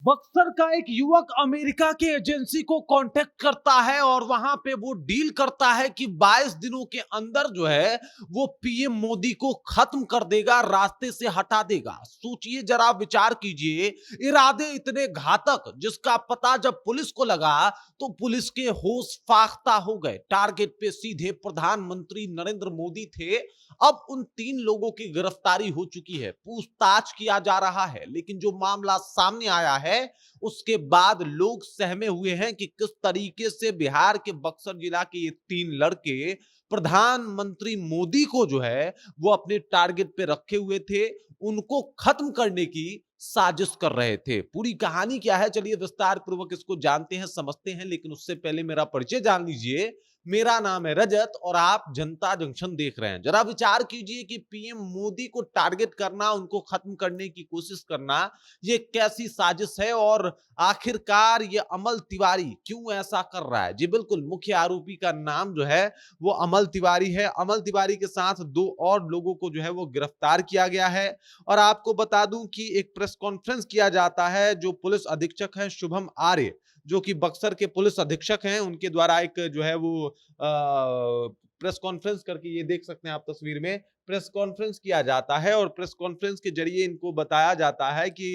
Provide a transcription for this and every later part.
बक्सर का एक युवक अमेरिका के एजेंसी को कांटेक्ट करता है और वहां पे वो डील करता है कि 22 दिनों के अंदर जो है वो पीएम मोदी को खत्म कर देगा, रास्ते से हटा देगा। सोचिए जरा, विचार कीजिए, इरादे इतने घातक जिसका पता जब पुलिस को लगा तो पुलिस के होश फाख्ता हो गए। टारगेट पे सीधे प्रधानमंत्री नरेंद्र मोदी थे। अब उन 3 लोगों की गिरफ्तारी हो चुकी है, पूछताछ किया जा रहा है, लेकिन जो मामला सामने आया है उसके बाद लोग सहमे हुए हैं कि किस तरीके से बिहार के बक्सर जिला के ये 3 लड़के प्रधानमंत्री मोदी को जो है वो अपने टारगेट पे रखे हुए थे, उनको खत्म करने की साजिश कर रहे थे। पूरी कहानी क्या है, चलिए विस्तार पूर्वक इसको जानते हैं, समझते हैं, लेकिन उससे पहले मेरा परिचय जान लीजिए। मेरा नाम है रजत और आप जनता जंक्शन देख रहे हैं। जरा विचार कीजिए कि पीएम मोदी को टारगेट करना, उनको खत्म करने की कोशिश करना, ये कैसी साजिश है और आखिरकार ये अमल तिवारी क्यों ऐसा कर रहा है। जी बिल्कुल, मुख्य आरोपी का नाम जो है वो अमल तिवारी है। अमल तिवारी के साथ 2 और लोगों को जो है वो गिरफ्तार किया गया है। और आपको बता दूं कि एक प्रेस कॉन्फ्रेंस किया जाता है, जो पुलिस अधीक्षक हैं शुभम आर्य, जो कि बक्सर के पुलिस अधीक्षक हैं, उनके द्वारा एक जो है वो प्रेस कॉन्फ्रेंस करके, ये देख सकते हैं आप तस्वीर में, प्रेस कॉन्फ्रेंस किया जाता है और प्रेस कॉन्फ्रेंस के जरिए इनको बताया जाता है कि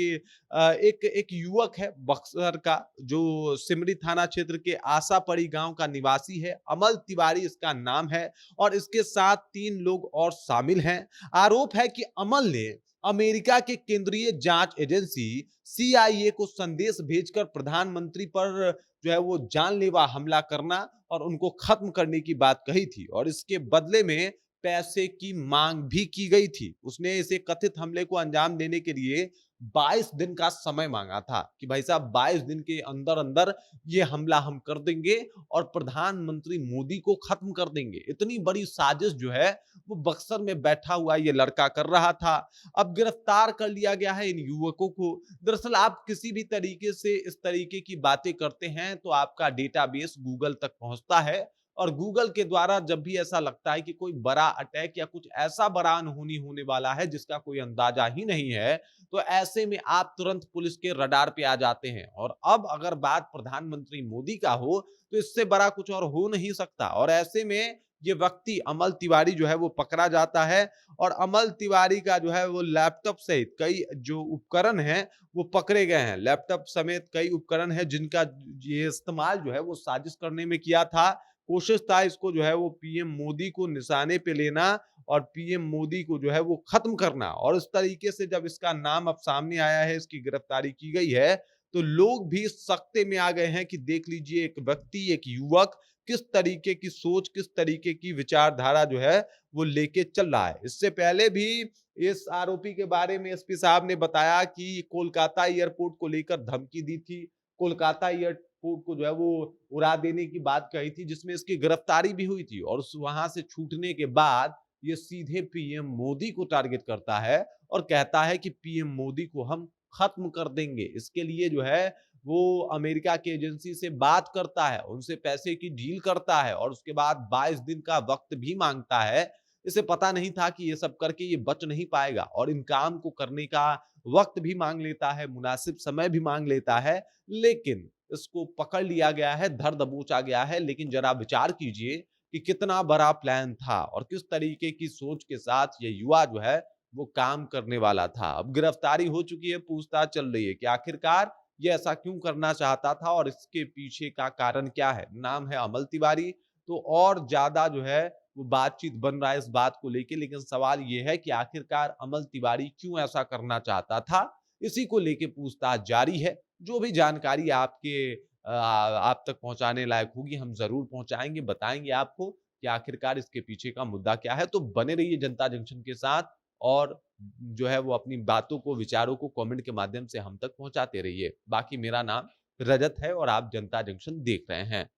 एक युवक है बक्सर का, जो सिमरी थाना क्षेत्र के आसापड़ी गांव का निवासी है। अमल तिवारी इसका नाम है और इसके साथ 3 लोग और शामिल हैं। आरोप है कि अमल ने अमेरिका के केंद्रीय जांच एजेंसी सीआईए को संदेश भेजकर प्रधानमंत्री पर जो है वो जानलेवा हमला करना और उनको खत्म करने की बात कही थी और इसके बदले में पैसे की मांग भी की गई थी। उसने इसे कथित हमले को अंजाम देने के लिए 22 दिन का समय मांगा था कि भाई साहब 22 दिन के अंदर अंदर ये हमला हम कर देंगे और प्रधानमंत्री मोदी को खत्म कर देंगे। इतनी बड़ी साजिश जो है वो बक्सर में बैठा हुआ ये लड़का कर रहा था। अब गिरफ्तार कर लिया गया है इन युवकों को। दरअसल आप किसी भी तरीके से इस तरीके की बातें करते हैं तो आपका डेटाबेस गूगल तक पहुंचता है और गूगल के द्वारा जब भी ऐसा लगता है कि कोई बड़ा अटैक या कुछ ऐसा बड़ा अनहोनी होने वाला है जिसका कोई अंदाजा ही नहीं है, तो ऐसे में आप तुरंत पुलिस के रडार पे आ जाते हैं। और अब अगर बात प्रधानमंत्री मोदी का हो तो इससे बड़ा कुछ और हो नहीं सकता। और ऐसे में ये व्यक्ति अमल तिवारी जो है वो पकड़ा जाता है और अमल तिवारी का जो है वो लैपटॉप सहित कई जो उपकरण हैं वो पकड़े गए हैं। लैपटॉप समेत कई उपकरण हैं जिनका ये इस्तेमाल जो है वो साजिश करने में किया था। कोशिश था इसको जो है वो पीएम मोदी को निशाने पे लेना और पीएम मोदी को जो है वो खत्म करना। और इस तरीके से जब इसका नाम अब सामने आया है, इसकी गिरफ्तारी की गई है, तो लोग भी सकते में आ गए हैं कि देख लीजिए एक व्यक्ति, एक युवक किस तरीके की सोच, किस तरीके की विचारधारा जो है वो लेके चल रहा है। इससे पहले भी इस आरोपी के बारे में एसपी साहब ने बताया कि कोलकाता एयरपोर्ट को लेकर धमकी दी थी, कोलकाता एयरपोर्ट को जो है वो उड़ा देने की बात कही थी, जिसमें इसकी गिरफ्तारी भी हुई थी। और वहां से छूटने के बाद ये सीधे पीएम मोदी को टारगेट करता है और कहता है कि पीएम मोदी को हम खत्म कर देंगे। इसके लिए जो है वो अमेरिका की एजेंसी से बात करता है, उनसे पैसे की डील करता है और उसके बाद 22 दिन का वक्त भी मांगता है। इसे पता नहीं था कि ये सब करके ये बच नहीं पाएगा और इन काम को करने का वक्त भी मांग लेता है, मुनासिब समय भी मांग लेता है, लेकिन इसको पकड़ लिया गया है, धर दबोचा गया है। लेकिन जरा विचार कीजिए कि कितना बड़ा प्लान था और किस तरीके की सोच के साथ ये युवा जो है वो काम करने वाला था। अब गिरफ्तारी हो चुकी है, पूछताछ चल रही है कि आखिरकार ये ऐसा क्यों करना चाहता था और इसके पीछे का कारण क्या है। नाम है अमल तिवारी। तो और ज्यादा जो है वो बातचीत बन रहा है इस बात को लेके, लेकिन सवाल ये है कि आखिरकार अमल तिवारी क्यों ऐसा करना चाहता था। इसी को लेके पूछताछ जारी है। जो भी जानकारी आप तक पहुंचाने लायक होगी हम जरूर पहुंचाएंगे, बताएंगे आपको कि आखिरकार इसके पीछे का मुद्दा क्या है। तो बने रहिए जनता जंक्शन के साथ और जो है वो अपनी बातों को, विचारों को कमेंट के माध्यम से हम तक पहुंचाते रहिए। बाकी मेरा नाम रजत है और आप जनता जंक्शन देख रहे हैं।